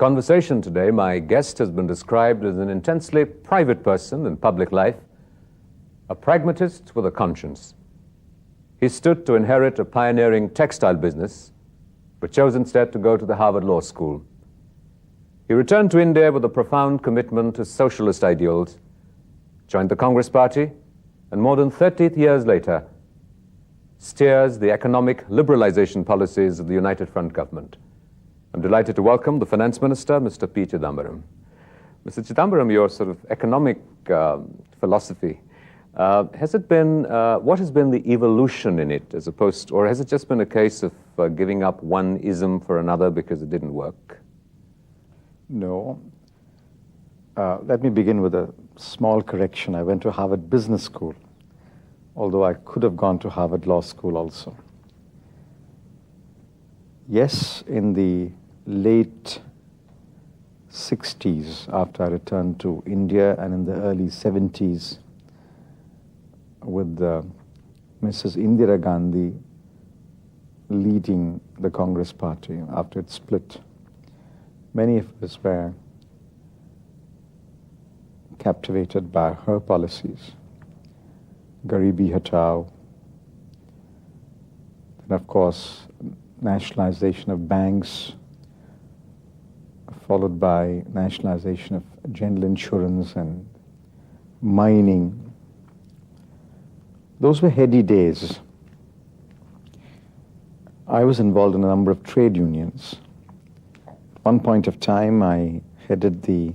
conversation today, my guest has been described as an intensely private person in public life, a pragmatist with a conscience. He stood to inherit a pioneering textile business, but chose instead to go to the Harvard Law School. He returned to India with a profound commitment to socialist ideals, joined the Congress Party, and more than 30 years later, steers the economic liberalization policies of the United Front government. I'm delighted to welcome the Finance Minister, Mr. P. Chidambaram. Mr. Chidambaram, your sort of economic philosophy, what has been the evolution in it, as opposed, or has it just been a case of giving up one ism for another because it didn't work? No. Let me begin with a small correction. I went to Harvard Business School, although I could have gone to Harvard Law School also. Yes, in the late 60s, after I returned to India, and in the early 70s, with Mrs. Indira Gandhi leading the Congress Party after it split, many of us were captivated by her policies. Garibi Hatao, and of course, nationalization of banks, followed by nationalization of general insurance and mining. Those were heady days. I was involved in a number of trade unions. At one point of time, I headed the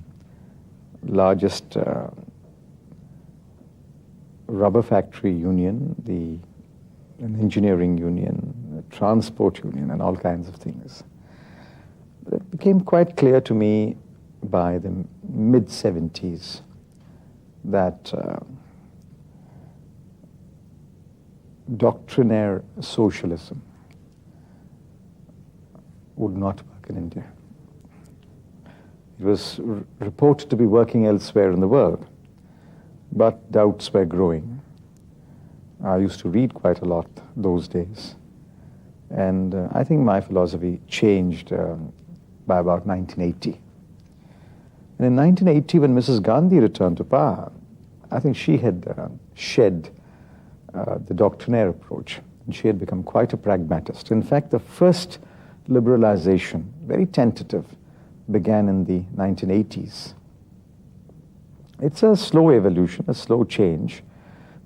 largest rubber factory union, an engineering union, a transport union, and all kinds of things. But it became quite clear to me by the mid-70s that doctrinaire socialism would not work in India. It was reported to be working elsewhere in the world, but doubts were growing. I used to read quite a lot those days. And I think my philosophy changed by about 1980. And in 1980, when Mrs. Gandhi returned to power, I think she had shed the doctrinaire approach, and she had become quite a pragmatist. In fact, the first liberalization, very tentative, began in the 1980s. It's a slow evolution, a slow change.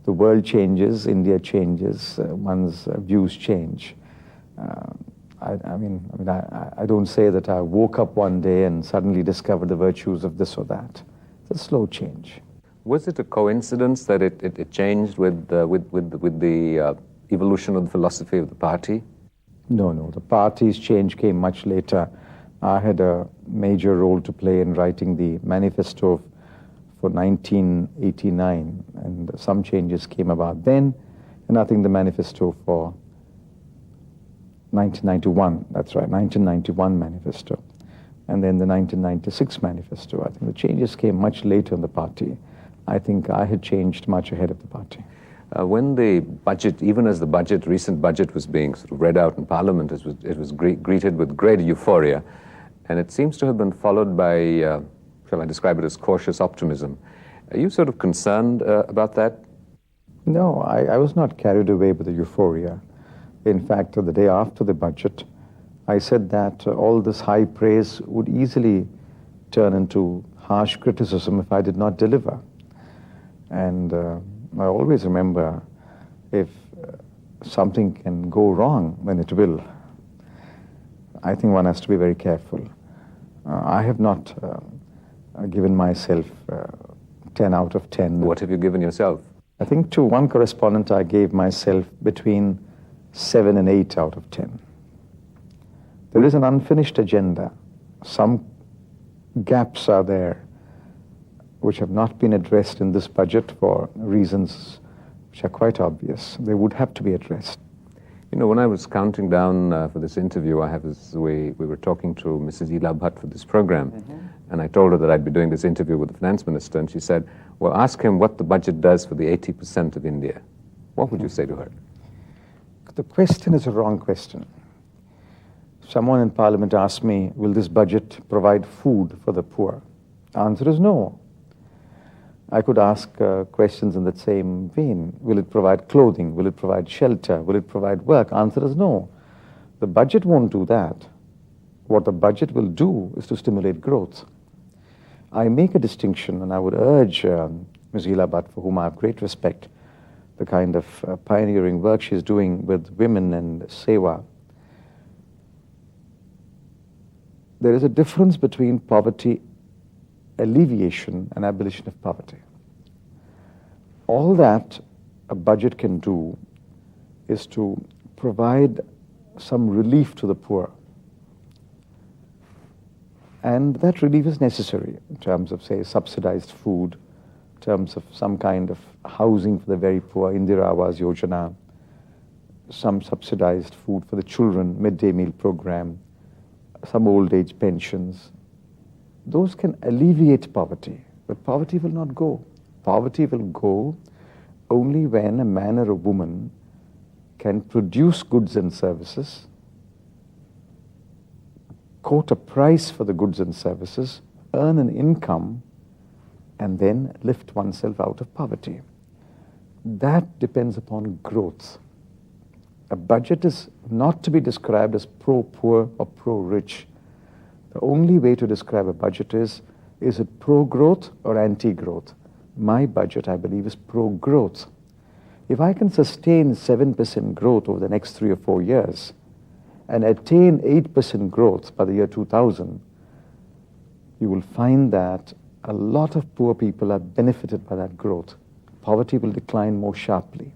The world changes, India changes, one's views change. I don't say that I woke up one day and suddenly discovered the virtues of this or that. It's a slow change. Was it a coincidence that it changed with the evolution of the philosophy of the party? No. The party's change came much later. I had a major role to play in writing the manifesto for 1989, and some changes came about then, and I think the manifesto for 1991, that's right, 1991 manifesto, and then the 1996 manifesto. I think the changes came much later in the party. I think I had changed much ahead of the party. When the budget, even as the recent budget was being sort of read out in Parliament, it was greeted with great euphoria, and it seems to have been followed by, shall I describe it as cautious optimism. Are you sort of concerned about that? No, I was not carried away with the euphoria. In fact, the day after the budget, I said that all this high praise would easily turn into harsh criticism if I did not deliver. And I always remember, if something can go wrong, then it will. I think one has to be very careful. I have not given myself 10 out of 10. What have you given yourself? I think to one correspondent I gave myself between 7 and 8 out of 10. There is an unfinished agenda. Some gaps are there which have not been addressed in this budget for reasons which are quite obvious. They would have to be addressed. You know, when I was counting down for this interview, we were talking to Mrs. Ela Bhatt for this program, and I told her that I'd be doing this interview with the finance minister, and she said, well, ask him what the budget does for the 80% of India. What would you say to her? The question is a wrong question. someone in Parliament asked me, will this budget provide food for the poor? The answer is no. I could ask questions in that same vein. Will it provide clothing? Will it provide shelter? Will it provide work? Answer is no. The budget won't do that. What the budget will do is to stimulate growth. I make a distinction, and I would urge Ms. Hila Bhatt, for whom I have great respect, the kind of pioneering work she's doing with women and Sewa. There is a difference between poverty alleviation and abolition of poverty. All that a budget can do is to provide some relief to the poor. And that relief is necessary in terms of, say, subsidized food, in terms of some kind of housing for the very poor, Indira Awas Yojana, some subsidized food for the children, midday meal program, some old age pensions. Those can alleviate poverty, but poverty will not go. Poverty will go only when a man or a woman can produce goods and services, quote a price for the goods and services, earn an income, and then lift oneself out of poverty. That depends upon growth. A budget is not to be described as pro-poor or pro-rich. The only way to describe a budget is it pro-growth or anti-growth? My budget, I believe, is pro-growth. If I can sustain 7% growth over the next 3 or 4 years and attain 8% growth by the year 2000, you will find that a lot of poor people are benefited by that growth. Poverty will decline more sharply.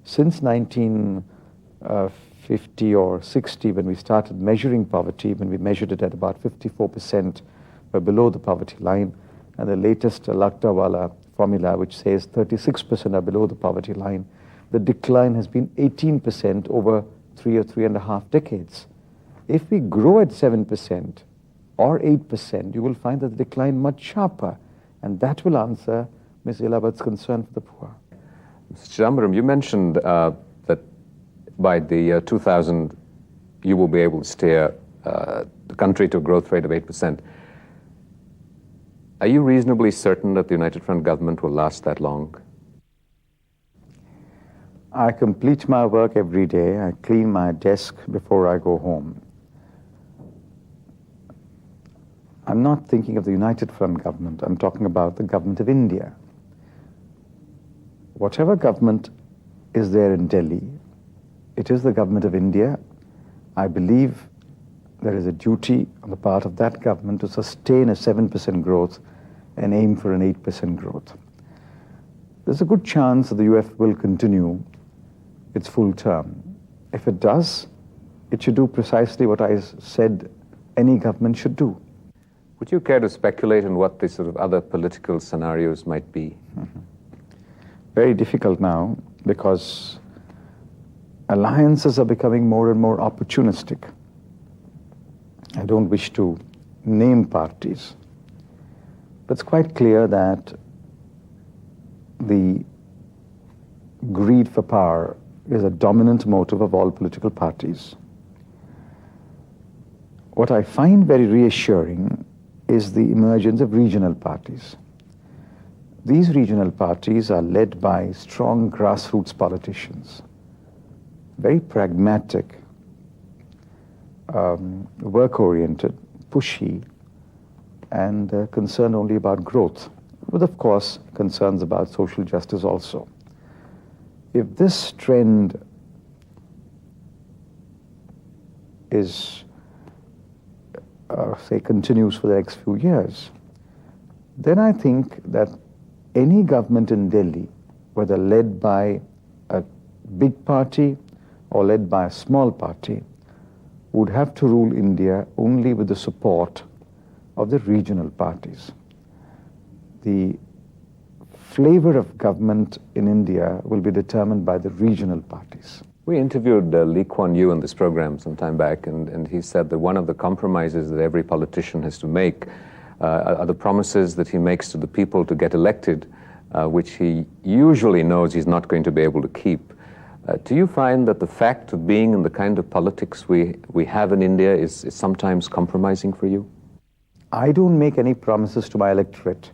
Since 1950 or 60, when we started measuring poverty, when we measured it at about 54%, we're below the poverty line, and the latest Lakdawala formula, which says 36% are below the poverty line, the decline has been 18% over 3 or 3.5 decades. If we grow at 7% or 8%, you will find that the decline much sharper, and that will answer Ms. Hila Bhatt's concern for the poor. Mr. Chidambaram, you mentioned that by the year 2000, you will be able to steer the country to a growth rate of 8%. Are you reasonably certain that the United Front government will last that long? I complete my work every day. I clean my desk before I go home. I'm not thinking of the United Front government. I'm talking about the government of India. Whatever government is there in Delhi, it is the government of India. I believe there is a duty on the part of that government to sustain a 7% growth and aim for an 8% growth. There's a good chance that the UF will continue its full term. If it does, it should do precisely what I said any government should do. Would you care to speculate on what the sort of other political scenarios might be? Very difficult now, because alliances are becoming more and more opportunistic. I don't wish to name parties, but it's quite clear that the greed for power is a dominant motive of all political parties. What I find very reassuring is the emergence of regional parties. These regional parties are led by strong grassroots politicians, very pragmatic, work-oriented, pushy, and concerned only about growth, with, of course, concerns about social justice also. If this trend is, say, continues for the next few years, then I think that any government in Delhi, whether led by a big party or led by a small party, would have to rule India only with the support of the regional parties. The flavor of government in India will be determined by the regional parties. We interviewed Lee Kuan Yew in this program some time back, and he said that one of the compromises that every politician has to make are the promises that he makes to the people to get elected, which he usually knows he's not going to be able to keep. Do you find that the fact of being in the kind of politics we have in India is sometimes compromising for you? I don't make any promises to my electorate.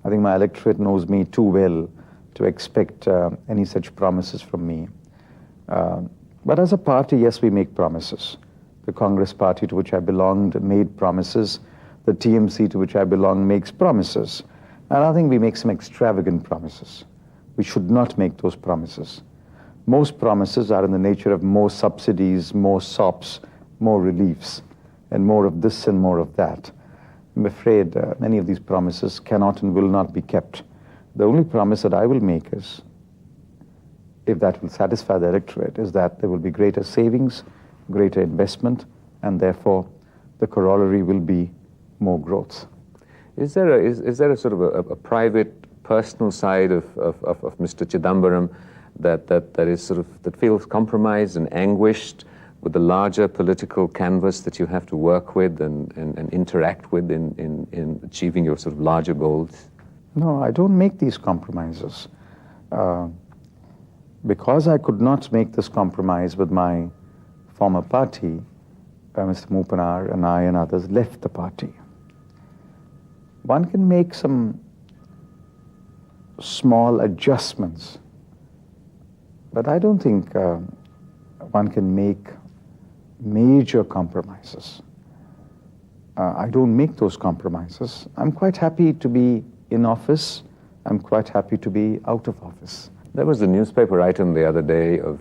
I think my electorate knows me too well to expect any such promises from me. But as a party, yes, we make promises. The Congress party to which I belonged made promises. The TMC to which I belong makes promises. And I think we make some extravagant promises. We should not make those promises. Most promises are in the nature of more subsidies, more SOPs, more reliefs, and more of this and more of that. I'm afraid many of these promises cannot and will not be kept. The only promise that I will make is, if that will satisfy the electorate, is that there will be greater savings, greater investment, and therefore the corollary will be more growth. Is there a sort of a private, personal side of Mr. Chidambaram that feels compromised and anguished with the larger political canvas that you have to work with and interact with in achieving your sort of larger goals? No, I don't make these compromises. Because I could not make this compromise with my former party, Mr. Moopanar and I and others left the party. One can make some small adjustments, but I don't think one can make major compromises. I don't make those compromises. I'm quite happy to be in office. I'm quite happy to be out of office. There was a newspaper item the other day of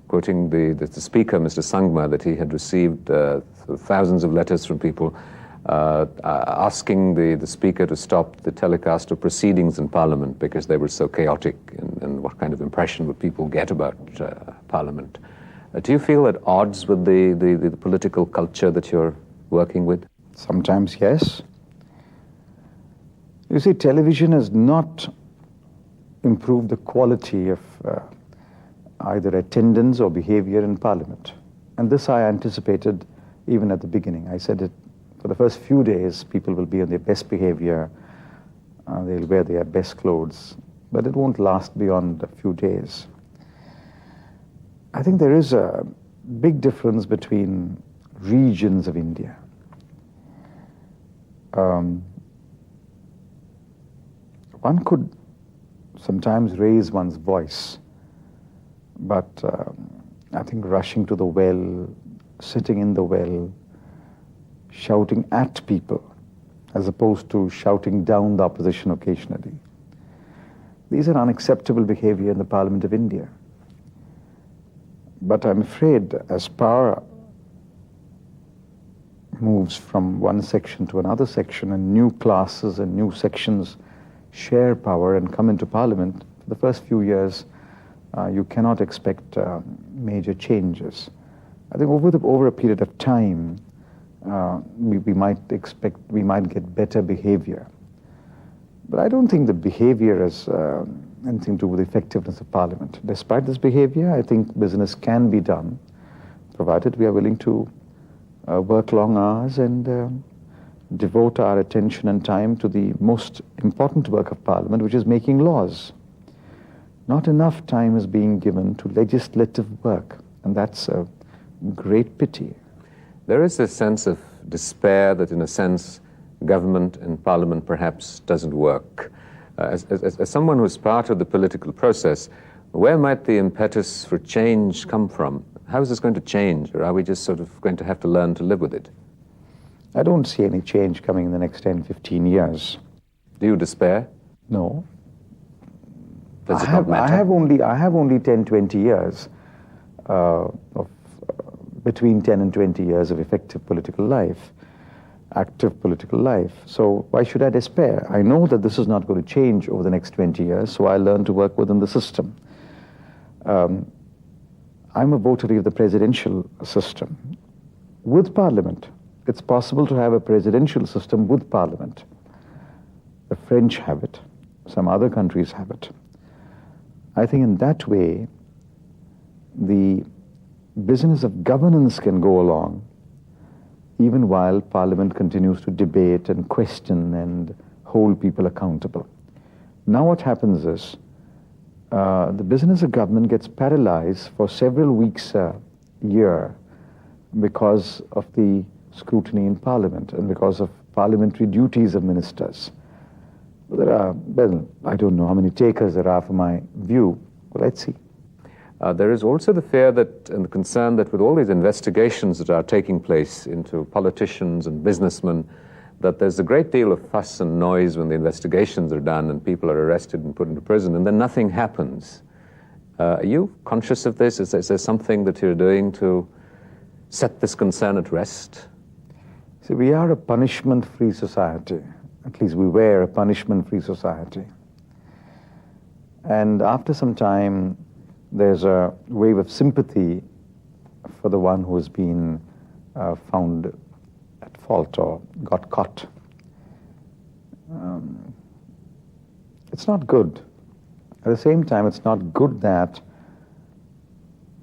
quoting the Speaker, Mr. Sangma, that he had received thousands of letters from people asking the Speaker to stop the telecast of proceedings in Parliament because they were so chaotic, and what kind of impression would people get about Parliament. Do you feel at odds with the political culture that you're working with? Sometimes, yes. You see, television has not improved the quality of either attendance or behavior in Parliament. And this I anticipated even at the beginning. I said it for the first few days, people will be on their best behavior, they'll wear their best clothes, but it won't last beyond a few days. I think there is a big difference between regions of India. One could sometimes raise one's voice, but I think rushing to the well, sitting in the well, shouting at people, as opposed to shouting down the opposition occasionally. These are unacceptable behavior in the Parliament of India. But I'm afraid as power moves from one section to another section and new classes and new sections share power and come into Parliament, for the first few years you cannot expect major changes. I think over a period of time we might get better behavior. But I don't think the behavior has anything to do with the effectiveness of Parliament. Despite this behavior, I think business can be done, provided we are willing to work long hours and devote our attention and time to the most important work of Parliament, which is making laws. Not enough time is being given to legislative work, and that's a great pity. There is a sense of despair that, in a sense, government and Parliament perhaps doesn't work. As someone who's part of the political process, where might the impetus for change come from? How is this going to change, or are we just sort of going to have to learn to live with it? I don't see any change coming in the next 10, 15 years. Do you despair? No. Does it not matter? I have only 10, 20 years between 10 and 20 years of effective political life, active political life. So why should I despair? I know that this is not going to change over the next 20 years, so I learn to work within the system. I'm a votary of the presidential system. With Parliament, it's possible to have a presidential system with Parliament. The French have it. Some other countries have it. I think in that way, the business of governance can go along even while Parliament continues to debate and question and hold people accountable. Now what happens is, the business of government gets paralyzed for several weeks a year because of the scrutiny in Parliament and because of parliamentary duties of ministers. There are, well, I don't know how many takers there are for my view, but let's see. There is also the fear that, and the concern that with all these investigations that are taking place into politicians and businessmen, that there's a great deal of fuss and noise when the investigations are done and people are arrested and put into prison, and then nothing happens. Are you conscious of this? Is there something that you're doing to set this concern at rest? See, we are a punishment-free society. At least we were a punishment-free society. And after some time, there's a wave of sympathy for the one who has been found at fault or got caught. It's not good. At the same time, it's not good that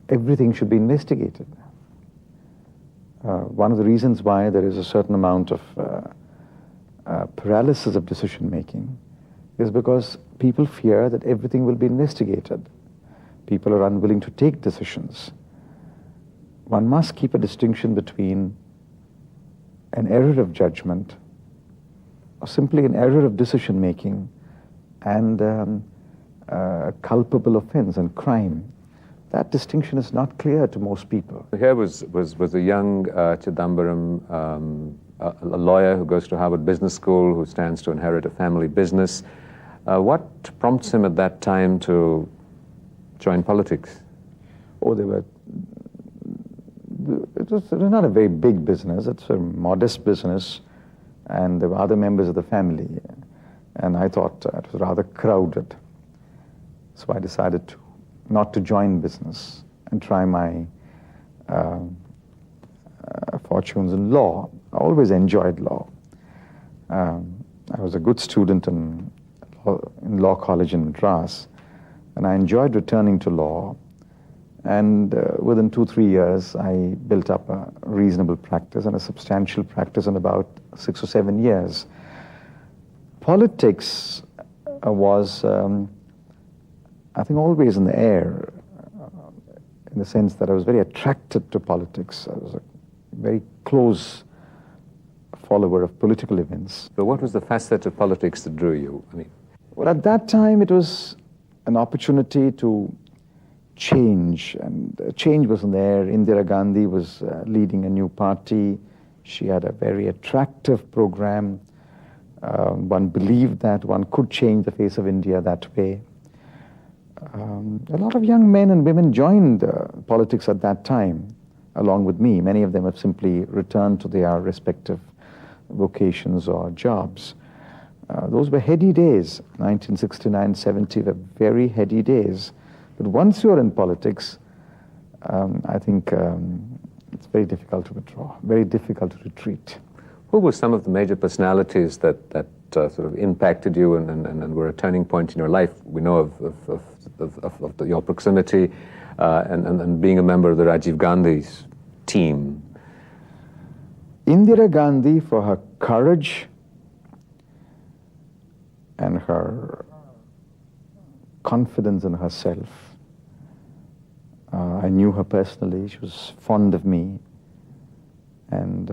everything should be investigated. One of the reasons why there is a certain amount of paralysis of decision-making is because people fear that everything will be investigated. People are unwilling to take decisions. One must keep a distinction between an error of judgment or simply an error of decision-making and a culpable offense and crime. That distinction is not clear to most people. Here was a young Chidambaram, a lawyer who goes to Harvard Business School, who stands to inherit a family business. What prompts him at that time to join politics? Oh, it was not a very big business. It's a modest business, and there were other members of the family. And I thought it was rather crowded. So I decided not to join business and try my fortunes in law. I always enjoyed law. I was a good student in law college in Madras, and I enjoyed returning to law. And within 2-3 years, I built up a reasonable practice and a substantial practice in about 6 or 7 years. Politics was, I think, always in the air, in the sense that I was very attracted to politics. I was a very close follower of political events. But what was the facet of politics that drew you? I mean, well, at that time, it was an opportunity to change, and change was in the air. Indira Gandhi was leading a new party. She had a very attractive program. One believed that one could change the face of India that way. A lot of young men and women joined politics at that time, along with me. Many of them have simply returned to their respective vocations or jobs. Those were heady days. 1969-70 were very heady days. But once you're in politics, I think it's very difficult to withdraw, very difficult to retreat. Who were some of the major personalities that sort of impacted you and were a turning point in your life? We know of your proximity and being a member of the Rajiv Gandhi's team. Indira Gandhi, for her courage and her confidence in herself. I knew her personally. She was fond of me. And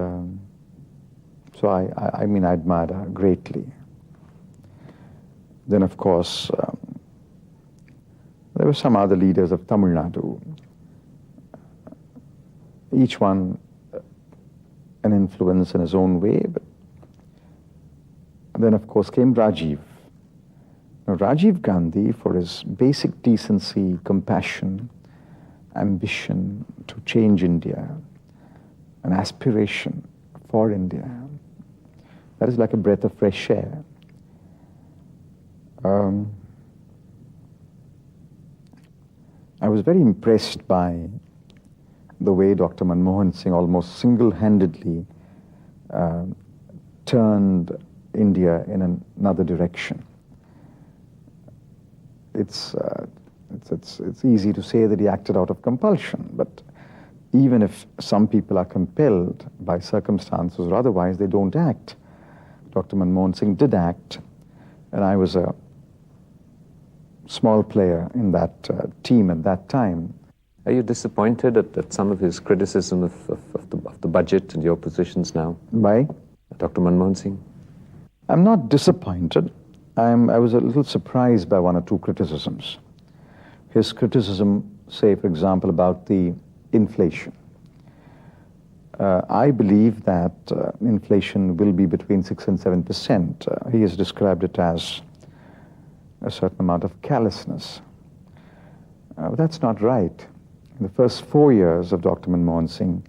so I mean, I admired her greatly. Then, of course, there were some other leaders of Tamil Nadu. Each one an influence in his own way. But then, of course, came Rajiv. Now, Rajiv Gandhi, for his basic decency, compassion, ambition to change India, an aspiration for India, that is like a breath of fresh air. I was very impressed by the way Dr. Manmohan Singh almost single-handedly turned India in another direction. It's easy to say that he acted out of compulsion, but even if some people are compelled by circumstances or otherwise, they don't act. Dr. Manmohan Singh did act, and I was small player in that team at that time. Are you disappointed at some of his criticism of the budget and your positions now? By? Dr. Manmohan Singh? I'm not disappointed. I was a little surprised by one or two criticisms. His criticism, say, for example, about the inflation. I believe that inflation will be between 6 and 7%. He has described it as a certain amount of callousness. That's not right. In the first 4 years of Dr. Manmohan Singh,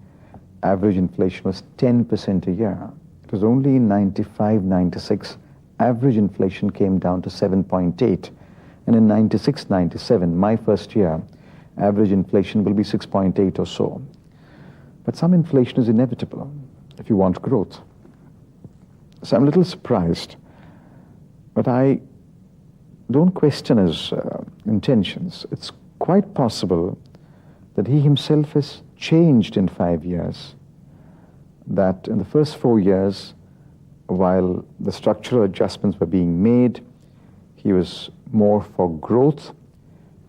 average inflation was 10% a year. It was only in 95, 96, average inflation came down to 7.8. And in 96, 97, my first year, average inflation will be 6.8 or so. But some inflation is inevitable if you want growth. So I'm a little surprised. But I don't question his intentions. It's quite possible that he himself has changed in 5 years. That in the first 4 years, while the structural adjustments were being made, he was more for growth.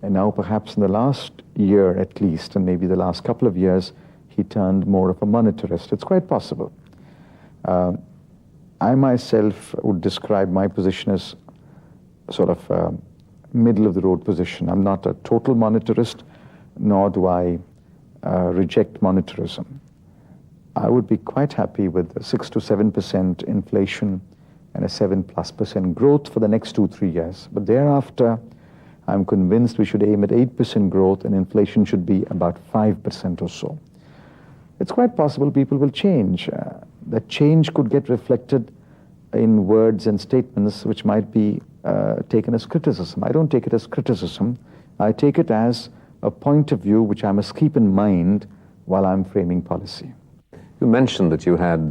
And now perhaps in the last year at least, and maybe the last couple of years, he turned more of a monetarist. It's quite possible. I myself would describe my position as sort of a middle-of-the-road position. I'm not a total monetarist, nor do I reject monetarism. I would be quite happy with 6 to 7% inflation and a 7+% growth for the next 2-3 years. But thereafter, I'm convinced we should aim at 8% growth and inflation should be about 5% or so. It's quite possible people will change. That change could get reflected in words and statements which might be taken as criticism. I don't take it as criticism. I take it as a point of view which I must keep in mind while I'm framing policy. You mentioned that you had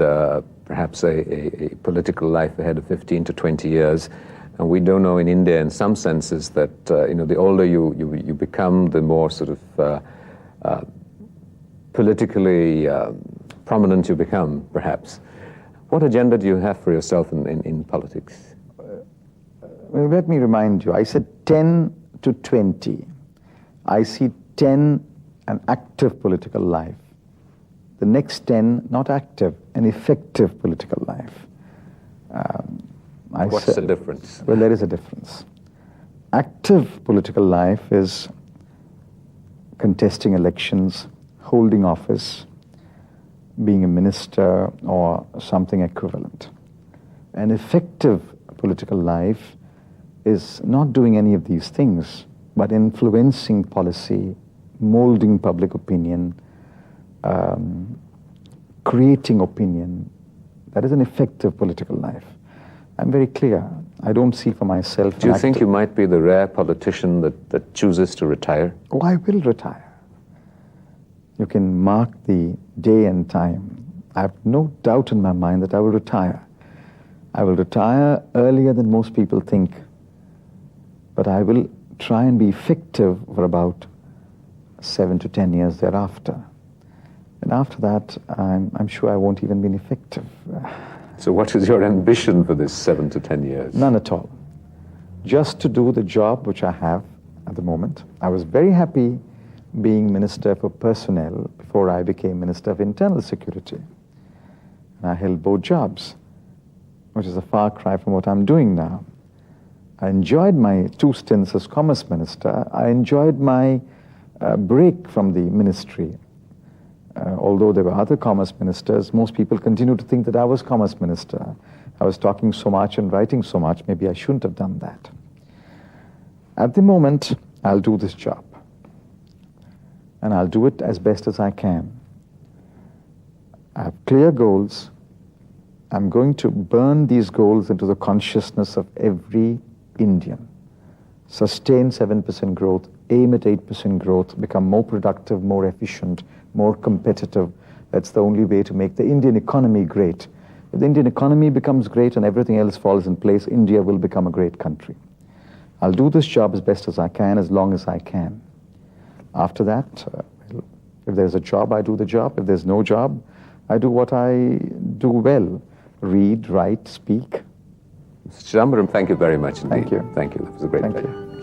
perhaps a political life ahead of 15 to 20 years. And we do know in India, in some senses, that the older you become, the more sort of politically prominent you become, perhaps. What agenda do you have for yourself in politics? Well, let me remind you, I said 10 to 20. I see 10 an active political life. The next 10, not active, an effective political life. What's the difference? Well, there is a difference. Active political life is contesting elections, holding office, being a minister or something equivalent. An effective political life is not doing any of these things, but influencing policy, molding public opinion, creating opinion. That is an effective political life. I'm very clear. I don't see for myself... Do you think you might be the rare politician that chooses to retire? Oh, I will retire. You can mark the day and time. I have no doubt in my mind that I will retire. I will retire earlier than most people think. But I will try and be effective for about 7 to 10 years thereafter. And after that, I'm sure I won't even be effective. So what is your ambition for this 7 to 10 years? None at all. Just to do the job which I have at the moment. I was very happy being Minister for Personnel before I became Minister of Internal Security. And I held both jobs, which is a far cry from what I'm doing now. I enjoyed my 2 stints as Commerce Minister. I enjoyed my break from the ministry. Although there were other commerce ministers, most people continue to think that I was commerce minister. I was talking so much and writing so much, maybe I shouldn't have done that. At the moment, I'll do this job. And I'll do it as best as I can. I have clear goals. I'm going to burn these goals into the consciousness of every Indian. Sustain 7% growth, aim at 8% growth, become more productive, more efficient, more competitive. That's the only way to make the Indian economy great. If the Indian economy becomes great and everything else falls in place, India will become a great country. I'll do this job as best as I can, as long as I can. After that, if there's a job, I do the job. If there's no job, I do what I do well. Read, write, speak. Mr. Chidambaram, thank you very much indeed. Thank you. Thank you. That was a great pleasure. You.